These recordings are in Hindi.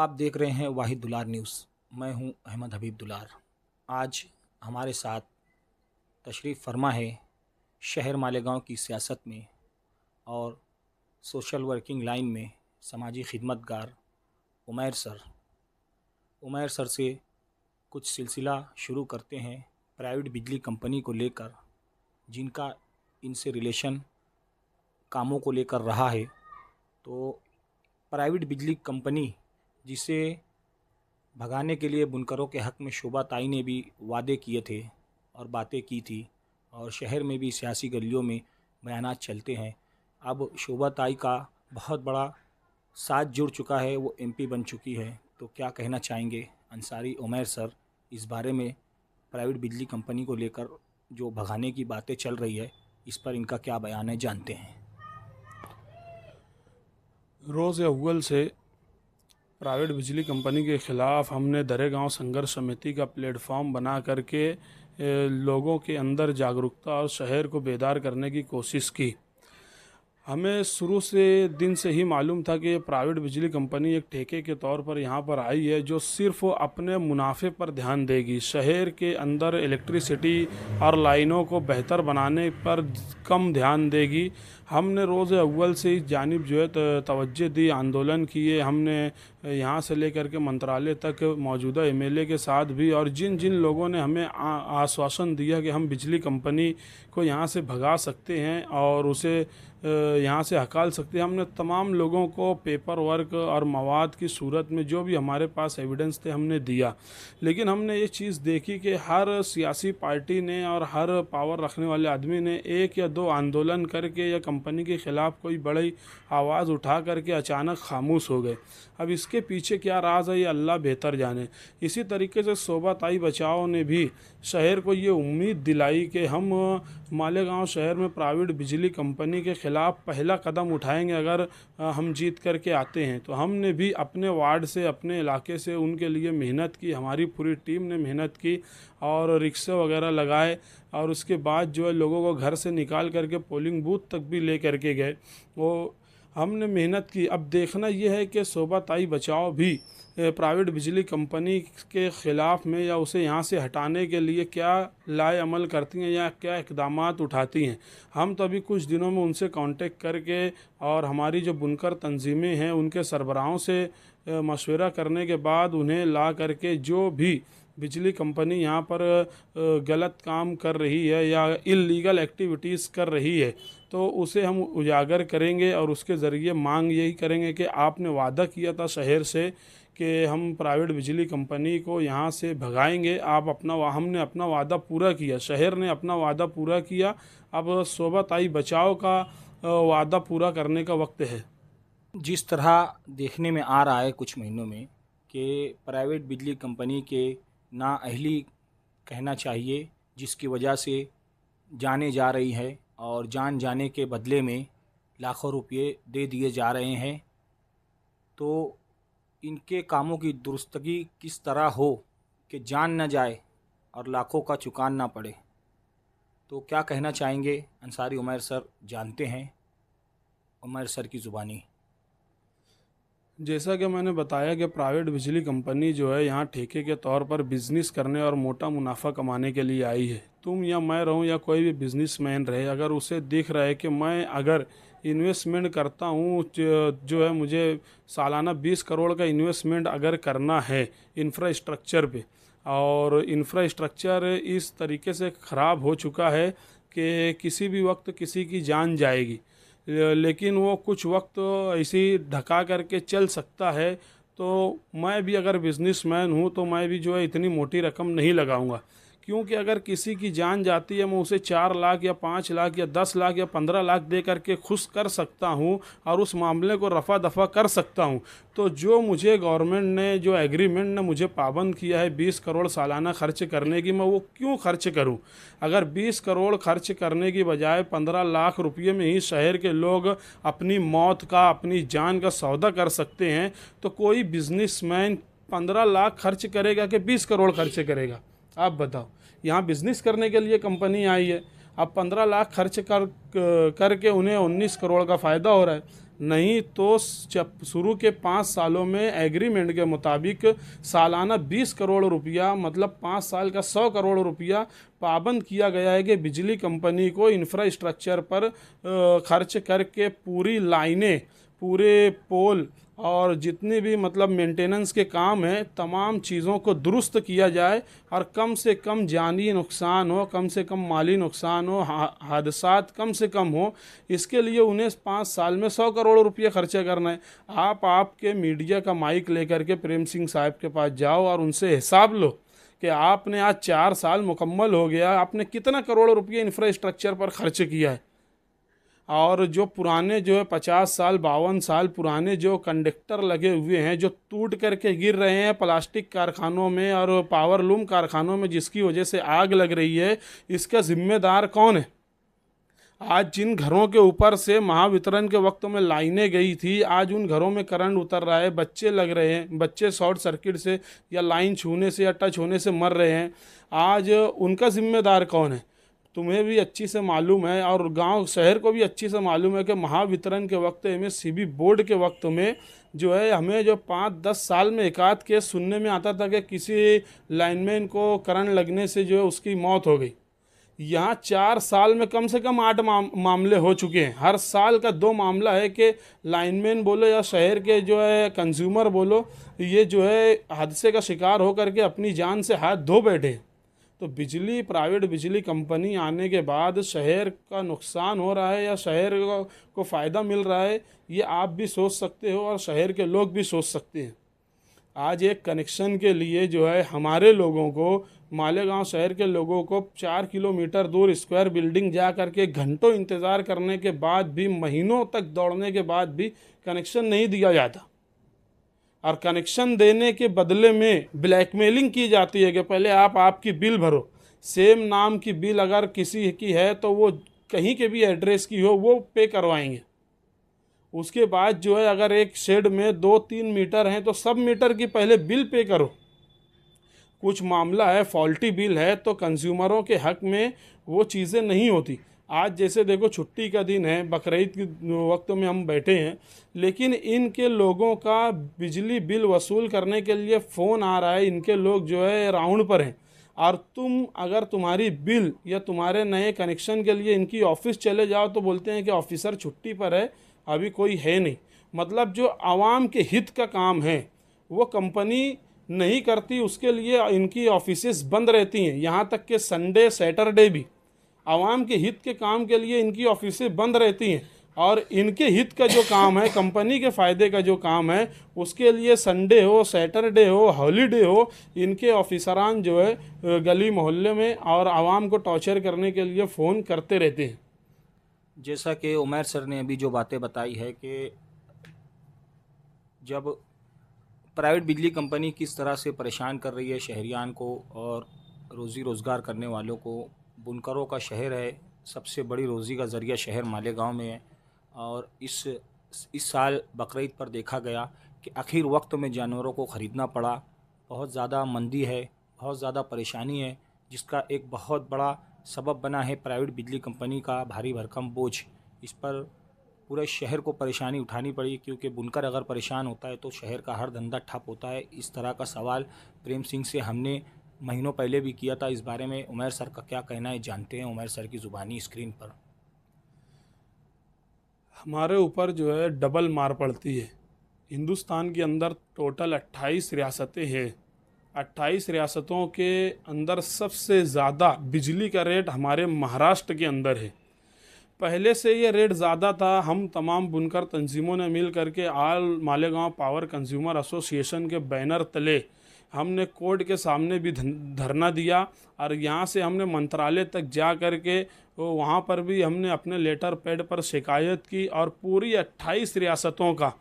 आप देख रहे हैं वाहिद दुलार न्यूज़। मैं हूं अहमद हबीब दुलार। आज हमारे साथ तशरीफ़ फरमा है शहर मालेगांव की सियासत में और सोशल वर्किंग लाइन में समाजी खिदमतगार उमैर सर। उमैर सर से कुछ सिलसिला शुरू करते हैं प्राइवेट बिजली कंपनी को लेकर, जिनका इनसे रिलेशन कामों को लेकर रहा है। तो प्राइवेट बिजली कंपनी जिसे भगाने के लिए बुनकरों के हक़ में शोभा ताई ने भी वादे किए थे और बातें की थी, और शहर में भी सियासी गलियों में बयानात चलते हैं। अब शोभा ताई का बहुत बड़ा साथ जुड़ चुका है, वो एमपी बन चुकी है। तो क्या कहना चाहेंगे अंसारी उमैर सर इस बारे में, प्राइवेट बिजली कंपनी को लेकर जो भगाने की बातें चल रही है, इस पर इनका क्या बयान है, जानते हैं। रोज़ अव्वल से प्राइवेट बिजली कंपनी के ख़िलाफ़ हमने दरे गांव संघर्ष समिति का प्लेटफॉर्म बना करके लोगों के अंदर जागरूकता और शहर को बेदार करने की कोशिश की। हमें शुरू से दिन से ही मालूम था कि प्राइवेट बिजली कंपनी एक ठेके के तौर पर यहाँ पर आई है, जो सिर्फ अपने मुनाफे पर ध्यान देगी। शहर के अंदर इलेक्ट्रिसिटी और लाइनों को बेहतर बनाने पर कम ध्यान देगी। हमने रोज़ अव्वल से इस जानिब जो है तवज्जो दी, आंदोलन किए। हमने यहाँ से लेकर के मंत्रालय तक मौजूदा एमएलए के साथ भी, और जिन जिन लोगों ने हमें आश्वासन दिया कि हम बिजली कंपनी को यहाँ से भगा सकते हैं और उसे यहाँ से हकाल सकते हैं, हमने तमाम लोगों को पेपर वर्क और मवाद की सूरत में जो भी हमारे पास एविडेंस थे हमने दिया। लेकिन हमने ये चीज़ देखी कि हर सियासी पार्टी ने और हर पावर रखने वाले आदमी ने एक या दो आंदोलन करके या कंपनी के ख़िलाफ़ कोई बड़ी आवाज़ उठा करके अचानक खामोश हो गए। अब इसके पीछे क्या राज है, ये अल्लाह बेहतर जाने। इसी तरीके से शोभा ताई बचाओ ने भी शहर को ये उम्मीद दिलाई कि हम मालेगांव शहर में प्राइवेट बिजली कंपनी के ख़िलाफ़ पहला कदम उठाएंगे अगर हम जीत करके आते हैं। तो हमने भी अपने वार्ड से, अपने इलाके से उनके लिए मेहनत की, हमारी पूरी टीम ने मेहनत की और रिक्शे वगैरह लगाए, और उसके बाद जो है लोगों को घर से निकाल करके पोलिंग बूथ तक भी ले करके गए। वो हमने मेहनत की। अब देखना यह है कि शोभा ताई बचाओ भी प्राइवेट बिजली कंपनी के ख़िलाफ़ में या उसे यहाँ से हटाने के लिए क्या लाए अमल करती हैं या क्या इक़दामात उठाती हैं। हम तो अभी कुछ दिनों में उनसे कांटेक्ट करके और हमारी जो बुनकर तंजीमें हैं उनके सरबराहों से मशवरा करने के बाद उन्हें ला करके जो भी बिजली कंपनी यहाँ पर गलत काम कर रही है या इल्लीगल एक्टिविटीज़ कर रही है, तो उसे हम उजागर करेंगे और उसके ज़रिए मांग यही करेंगे कि आपने वादा किया था शहर से कि हम प्राइवेट बिजली कंपनी को यहाँ से भगाएंगे। हमने अपना वादा पूरा किया, शहर ने अपना वादा पूरा किया। अब शोभा ताई बचाओ का वादा पूरा करने का वक्त है। जिस तरह देखने में आ रहा है कुछ महीनों में कि प्राइवेट बिजली कंपनी के नाअहली कहना चाहिए, जिसकी वजह से जाने जा रही है और जान जाने के बदले में लाखों रुपये दे दिए जा रहे हैं, तो इनके कामों की दुरुस्तगी किस तरह हो कि जान न जाए और लाखों का चुकान ना पड़े। तो क्या कहना चाहेंगे अंसारी उमैर सर, जानते हैं उमैर सर की ज़ुबानी। जैसा कि मैंने बताया कि प्राइवेट बिजली कंपनी जो है यहाँ ठेके के तौर पर बिज़नेस करने और मोटा मुनाफा कमाने के लिए आई है। तुम या मैं रहूँ या कोई भी बिजनेसमैन रहे, अगर उसे दिख रहा है कि मैं अगर इन्वेस्टमेंट करता हूँ, जो है मुझे सालाना 20 करोड़ का इन्वेस्टमेंट अगर करना है इंफ्रास्ट्रक्चर पे, और इंफ्रास्ट्रक्चर इस तरीके से ख़राब हो चुका है कि किसी भी वक्त किसी की जान जाएगी, लेकिन वो कुछ वक्त ऐसे ही ढका करके चल सकता है। तो मैं भी अगर बिजनेसमैन हूँ तो मैं भी जो है इतनी मोटी रकम नहीं लगाऊंगा, क्योंकि अगर किसी की जान जाती है मैं उसे 4 लाख या 5 लाख या 10 लाख या 15 लाख दे करके खुश कर सकता हूँ और उस मामले को रफा दफा कर सकता हूँ। तो जो मुझे गवर्नमेंट ने, जो एग्रीमेंट ने मुझे पाबंद किया है 20 करोड़ सालाना खर्च करने की, मैं वो क्यों खर्च करूँ। अगर 20 करोड़ खर्च करने की बजाय 15 लाख रुपये में ही शहर के लोग अपनी मौत का, अपनी जान का सौदा कर सकते हैं, तो कोई बिजनेसमैन 15 लाख खर्च करेगा कि 20 करोड़ खर्च करेगा। आप बताओ, यहाँ बिज़नेस करने के लिए कंपनी आई है, अब 15 लाख खर्च करके उन्हें 19 करोड़ का फ़ायदा हो रहा है। नहीं तो शुरू के 5 सालों में एग्रीमेंट के मुताबिक सालाना 20 करोड़ रुपया, मतलब 5 साल का 100 करोड़ रुपया पाबंद किया गया है कि बिजली कंपनी को इंफ्रास्ट्रक्चर पर खर्च करके पूरी लाइनें, पूरे पोल और जितने भी मतलब मेंटेनेंस के काम हैं तमाम चीज़ों को दुरुस्त किया जाए और कम से कम जानी नुकसान हो, कम से कम माली नुकसान हो, हादसात कम से कम हो। इसके लिए उन्हें 5 साल में 100 करोड़ रुपये खर्चा करना है। आपके मीडिया का माइक लेकर के प्रेम सिंह साहब के पास जाओ और उनसे हिसाब लो कि आपने आज 4 साल मुकम्मल हो गया, आपने कितना करोड़ रुपये इंफ्रास्ट्रक्चर पर खर्च किया है। और जो पुराने जो है 50 साल 52 साल पुराने जो कंडक्टर लगे हुए हैं, जो टूट करके गिर रहे हैं प्लास्टिक कारखानों में और पावर लूम कारखानों में, जिसकी वजह से आग लग रही है, इसका जिम्मेदार कौन है? आज जिन घरों के ऊपर से महावितरण के वक्त में लाइनें गई थी, आज उन घरों में करंट उतर रहा है, बच्चे लग रहे हैं, बच्चे शॉर्ट सर्किट से या लाइन छूने से या टच होने से मर रहे हैं। आज उनका जिम्मेदार कौन है? तुम्हें भी अच्छी से मालूम है और गांव शहर को भी अच्छी से मालूम है कि महावितरण के वक्त एमएससीबी बोर्ड के वक्त में जो है हमें जो 5-10 साल में एकाध केस सुनने में आता था कि किसी लाइनमैन को करंट लगने से जो है उसकी मौत हो गई। यहाँ 4 साल में कम से कम 8 मामले हो चुके हैं। हर साल का 2 मामला है कि लाइनमैन बोलो या शहर के जो है कंज्यूमर बोलो, ये जो है हादसे का शिकार होकर के अपनी जान से हाथ धो बैठे। तो प्राइवेट बिजली कंपनी आने के बाद शहर का नुकसान हो रहा है या शहर को फ़ायदा मिल रहा है, ये आप भी सोच सकते हो और शहर के लोग भी सोच सकते हैं। आज एक कनेक्शन के लिए जो है हमारे लोगों को, मालेगांव शहर के लोगों को 4 किलोमीटर दूर स्क्वायर बिल्डिंग जा करके घंटों इंतज़ार करने के बाद भी, महीनों तक दौड़ने के बाद भी कनेक्शन नहीं दिया जाता। और कनेक्शन देने के बदले में ब्लैकमेलिंग की जाती है कि पहले आपकी बिल भरो। सेम नाम की बिल अगर किसी की है तो वो कहीं के भी एड्रेस की हो वो पे करवाएंगे। उसके बाद जो है अगर एक शेड में 2-3 मीटर हैं तो सब मीटर की पहले बिल पे करो। कुछ मामला है फॉल्टी बिल है तो कंज्यूमरों के हक में वो चीज़ें नहीं होती। आज जैसे देखो छुट्टी का दिन है, बकरीद के वक्त में हम बैठे हैं, लेकिन इनके लोगों का बिजली बिल वसूल करने के लिए फ़ोन आ रहा है, इनके लोग जो है राउंड पर हैं। और तुम अगर तुम्हारी बिल या तुम्हारे नए कनेक्शन के लिए इनकी ऑफिस चले जाओ तो बोलते हैं कि ऑफिसर छुट्टी पर है, अभी कोई है नहीं। मतलब जो आवाम के हित का काम है वो कंपनी नहीं करती, उसके लिए इनकी ऑफिसेस बंद रहती हैं। यहाँ तक कि संडे सैटरडे भी आवाम के हित के काम के लिए इनकी ऑफिसें बंद रहती हैं। और इनके हित का जो काम है, कंपनी के फ़ायदे का जो काम है, उसके लिए संडे हो, सैटरडे हो, हॉलीडे हो, इनके ऑफिसरान जो है गली मोहल्ले में और आवाम को टॉर्चर करने के लिए फ़ोन करते रहते हैं। जैसा कि उमैर सर ने अभी जो बातें बताई है कि जब प्राइवेट बिजली कंपनी किस तरह से परेशान कर रही है शहरियान को और रोज़ी रोज़गार करने वालों को। बुनकरों का शहर है, सबसे बड़ी रोज़ी का ज़रिया शहर मालेगांव में है। और इस साल बकरीद पर देखा गया कि आखिर वक्त में जानवरों को ख़रीदना पड़ा। बहुत ज़्यादा मंदी है, बहुत ज़्यादा परेशानी है, जिसका एक बहुत बड़ा सबब बना है प्राइवेट बिजली कंपनी का भारी भरकम बोझ। इस पर पूरे शहर को परेशानी उठानी पड़ी, क्योंकि बुनकर अगर परेशान होता है तो शहर का हर धंधा ठप होता है। इस तरह का सवाल प्रेम सिंह से हमने महीनों पहले भी किया था। इस बारे में उमैर सर का क्या कहना है जानते हैं उमैर सर की ज़ुबानी स्क्रीन पर। हमारे ऊपर जो है डबल मार पड़ती है। हिंदुस्तान के अंदर टोटल 28 रियासतें हैं। 28 रियासतों के अंदर सबसे ज़्यादा बिजली का रेट हमारे महाराष्ट्र के अंदर है। पहले से ये रेट ज़्यादा था। हम तमाम बुनकर तंजीमों ने मिल करके all Malegaon power consumer association के बैनर तले हमने कोर्ट के सामने भी धरना दिया और यहाँ से हमने मंत्रालय तक जा कर के वहाँ पर भी हमने अपने लेटर पैड पर शिकायत की और पूरी 28 रियासतों का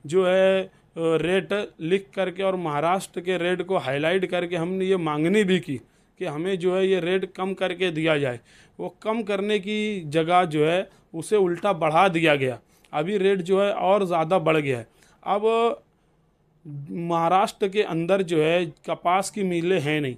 जो है रेट लिख करके और महाराष्ट्र के रेट को हाईलाइट करके हमने ये मांगनी भी की कि हमें जो है ये रेट कम करके दिया जाए। वो कम करने की जगह जो है उसे उल्टा बढ़ा दिया गया। अभी रेट जो है और ज़्यादा बढ़ गया है। अब महाराष्ट्र के अंदर जो है कपास की मिलें हैं नहीं,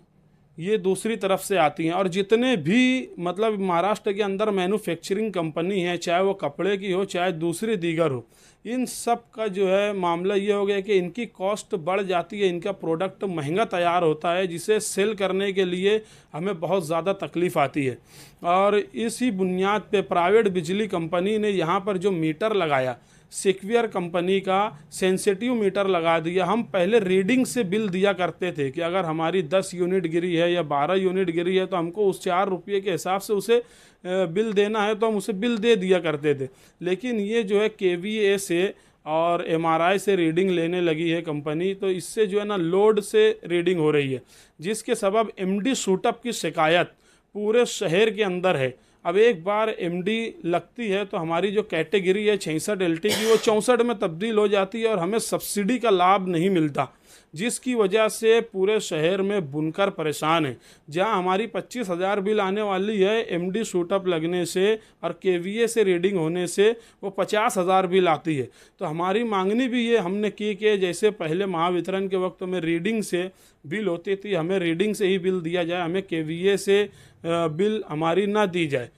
ये दूसरी तरफ से आती हैं। और जितने भी मतलब महाराष्ट्र के अंदर मैन्युफैक्चरिंग कंपनी है, चाहे वो कपड़े की हो चाहे दूसरी दीगर हो, इन सब का जो है मामला ये हो गया कि इनकी कॉस्ट बढ़ जाती है, इनका प्रोडक्ट महंगा तैयार होता है, जिसे सेल करने के लिए हमें बहुत ज़्यादा तकलीफ़ आती है। और इसी बुनियाद पे प्राइवेट बिजली कंपनी ने यहाँ पर जो मीटर लगाया, सिक्वियर कंपनी का सेंसिटिव मीटर लगा दिया। हम पहले रीडिंग से बिल दिया करते थे कि अगर हमारी 10 यूनिट गिरी है या 12 यूनिट गिरी है तो हमको उस 4 रुपये के हिसाब से उसे बिल देना है, तो हम उसे बिल दे दिया करते थे। लेकिन ये जो है KVA से और MRI से रीडिंग लेने लगी है कंपनी, तो इससे जो है ना लोड से रीडिंग हो रही है, जिसके सबब MD शूटअप की शिकायत पूरे शहर के अंदर है। अब एक बार MD लगती है तो हमारी जो कैटेगरी है 66 LT की, वो 64 में तब्दील हो जाती है और हमें सब्सिडी का लाभ नहीं मिलता, जिसकी वजह से पूरे शहर में बुनकर परेशान है। जहां हमारी 25,000 बिल आने वाली है MD शूटअप लगने से और KVA से रीडिंग होने से, वो 50,000 बिल आती है। तो हमारी मांगनी भी ये हमने की कि जैसे पहले महावितरण के वक्त में रीडिंग से बिल होती थी, हमें रीडिंग से ही बिल दिया जाए, हमें KVA से बिल हमारी ना दी जाए,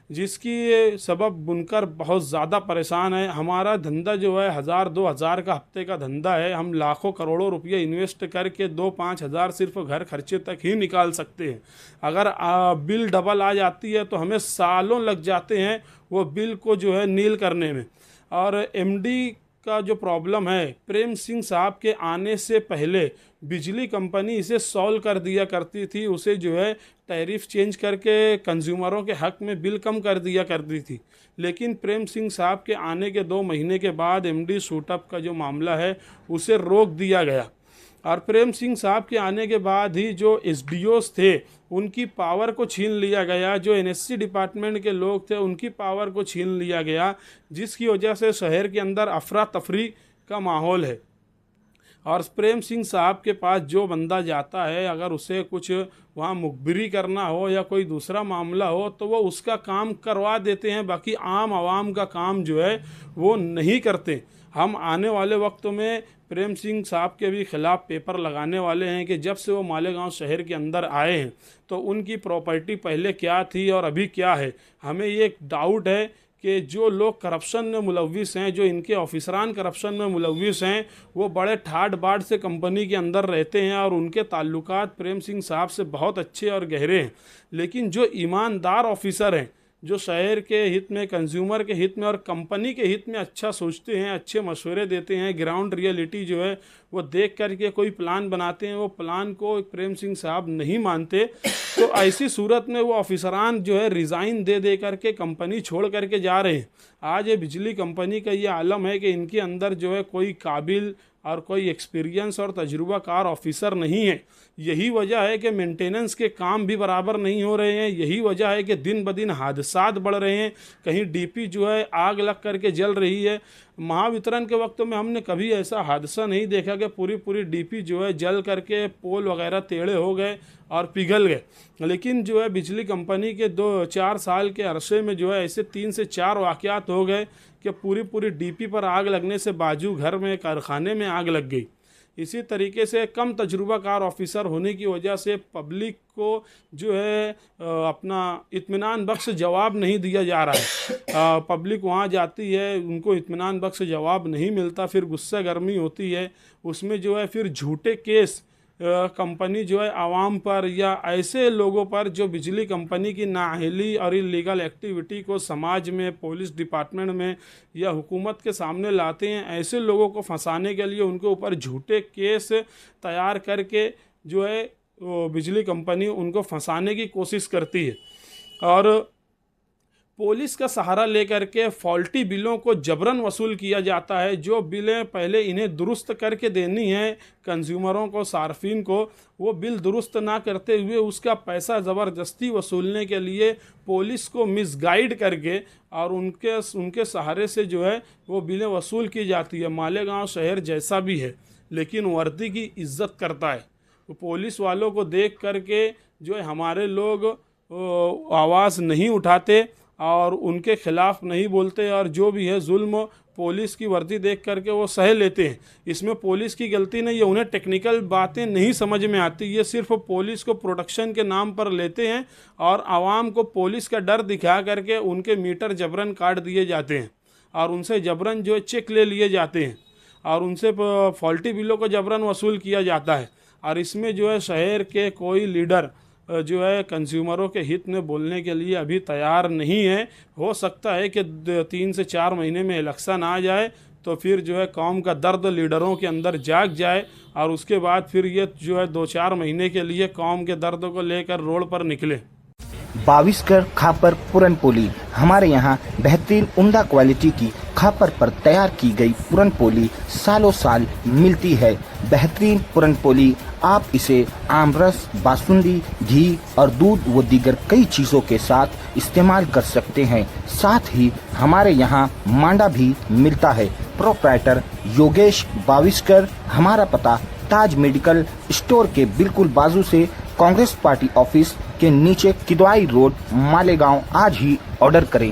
जिसकी सबब बुनकर बहुत ज़्यादा परेशान है। हमारा धंधा जो है 1,000-2,000 का हफ्ते का धंधा है। हम लाखों करोड़ों रुपये इन्वेस्ट करके 2-5 हज़ार सिर्फ घर खर्चे तक ही निकाल सकते हैं। अगर बिल डबल आ जाती है तो हमें सालों लग जाते हैं वो बिल को जो है नील करने में। और MD का जो प्रॉब्लम है, प्रेम सिंह साहब के आने से पहले बिजली कंपनी इसे सॉल्व कर दिया करती थी। उसे जो है टैरिफ चेंज करके कंज्यूमरों के हक में बिल कम कर दिया करती थी। लेकिन प्रेम सिंह साहब के आने के 2 महीने के बाद MD शूटअप का जो मामला है उसे रोक दिया गया। और प्रेम सिंह साहब के आने के बाद ही जो SDOs थे उनकी पावर को छीन लिया गया, जो NSC डिपार्टमेंट के लोग थे उनकी पावर को छीन लिया गया, जिसकी वजह से शहर के अंदर अफरा तफरी का माहौल है। और प्रेम सिंह साहब के पास जो बंदा जाता है, अगर उसे कुछ वहाँ मुखबिरी करना हो या कोई दूसरा मामला हो तो वो उसका काम करवा देते हैं, बाकी आम आवाम का काम जो है वो नहीं करते। हम आने वाले वक्त में प्रेम सिंह साहब के भी खिलाफ पेपर लगाने वाले हैं कि जब से वो मालेगांव शहर के अंदर आए हैं तो उनकी प्रॉपर्टी पहले क्या थी और अभी क्या है। हमें ये एक डाउट है कि जो लोग करप्शन में मुलव्विस हैं, जो इनके ऑफिसरान करप्शन में मुलव्विस हैं, वो बड़े ठाट बाट से कंपनी के अंदर रहते हैं और उनके ताल्लुकात प्रेम सिंह साहब से बहुत अच्छे और गहरे हैं। लेकिन जो ईमानदार ऑफिसर हैं, जो शहर के हित में, कंज्यूमर के हित में और कंपनी के हित में अच्छा सोचते हैं, अच्छे मशवरे देते हैं, ग्राउंड रियलिटी जो है वो देख करके कोई प्लान बनाते हैं, वो प्लान को प्रेम सिंह साहब नहीं मानते। तो ऐसी सूरत में वो ऑफिसरान जो है रिज़ाइन दे दे करके कंपनी छोड़ करके जा रहे हैं। आज ये बिजली कंपनी का ये आलम है कि इनके अंदर जो है कोई काबिल और कोई एक्सपीरियंस और तजुर्बाकार ऑफिसर नहीं है। यही वजह है कि मेंटेनेंस के काम भी बराबर नहीं हो रहे हैं। यही वजह है कि दिन ब दिन हादसात बढ़ रहे हैं। कहीं DP जो है आग लग करके जल रही है। महावितरण के वक्त में हमने कभी ऐसा हादसा नहीं देखा कि पूरी DP जो है जल करके पोल वगैरह टेढ़े हो गए और पिघल गए। लेकिन जो है बिजली कंपनी के 2-4 साल के अरसे में जो है ऐसे 3 से 4 वाक़यात हो गए कि पूरी DP पर आग लगने से बाजू घर में, कारखाने में आग लग गई। इसी तरीके से कम तजुर्बाकार ऑफिसर होने की वजह से पब्लिक को जो है अपना इत्मीनान बख्श जवाब नहीं दिया जा रहा है। पब्लिक वहाँ जाती है, उनको इत्मीनान बख्श जवाब नहीं मिलता, फिर गुस्सा गर्मी होती है। उसमें जो है फिर झूठे केस कंपनी जो है आवाम पर या ऐसे लोगों पर जो बिजली कंपनी की नाअहली और इलीगल एक्टिविटी को समाज में, पुलिस डिपार्टमेंट में या हुकूमत के सामने लाते हैं, ऐसे लोगों को फंसाने के लिए उनके ऊपर झूठे केस तैयार करके जो है वो बिजली कंपनी उनको फंसाने की कोशिश करती है। और पुलिस का सहारा लेकर के फॉल्टी बिलों को जबरन वसूल किया जाता है। जो बिलें पहले इन्हें दुरुस्त करके देनी है कंज्यूमरों को, सार्फिन को, वो बिल दुरुस्त ना करते हुए उसका पैसा ज़बरदस्ती वसूलने के लिए पुलिस को मिसगाइड करके और उनके सहारे से जो है वो बिलें वसूल की जाती है। मालेगांव शहर जैसा भी है लेकिन वर्दी की इज्जत करता है। तो पुलिस वालों को देख करके जो है हमारे लोग आवाज़ नहीं उठाते और उनके खिलाफ नहीं बोलते, और जो भी है जुल्म पुलिस की वर्दी देख करके वो सह लेते हैं। इसमें पुलिस की गलती नहीं है, उन्हें टेक्निकल बातें नहीं समझ में आती, ये सिर्फ पुलिस को प्रोटेक्शन के नाम पर लेते हैं और आवाम को पुलिस का डर दिखा करके उनके मीटर जबरन काट दिए जाते हैं और उनसे जबरन जो है चेक ले लिए जाते हैं और उनसे फॉल्टी बिलों को जबरन वसूल किया जाता है। और इसमें जो है शहर के कोई लीडर जो है कंज्यूमरों के हित में बोलने के लिए अभी तैयार नहीं है। हो सकता है कि 3 से 4 महीने में इलेक्शन आ जाए तो फिर जो है कौम का दर्द लीडरों के अंदर जाग जाए और उसके बाद फिर ये जो है 2-4 महीने के लिए कौम के दर्द को लेकर रोड पर निकले। बाविस्कर खापर पूरन पोली। हमारे यहाँ बेहतरीन उम्दा क्वालिटी की खापर पर तैयार की गई पूरन पोली सालों साल मिलती है। बेहतरीन पूरन पोली आप इसे आमरस, बासुंदी, घी और दूध व दीगर कई चीज़ों के साथ इस्तेमाल कर सकते हैं। साथ ही हमारे यहाँ मांडा भी मिलता है। प्रोप्राइटर योगेश बाविस्कर। हमारा पता ताज मेडिकल स्टोर के बिल्कुल बाजू से कांग्रेस पार्टी ऑफिस के नीचे किदवाई रोड, मालेगांव। आज ही ऑर्डर करें।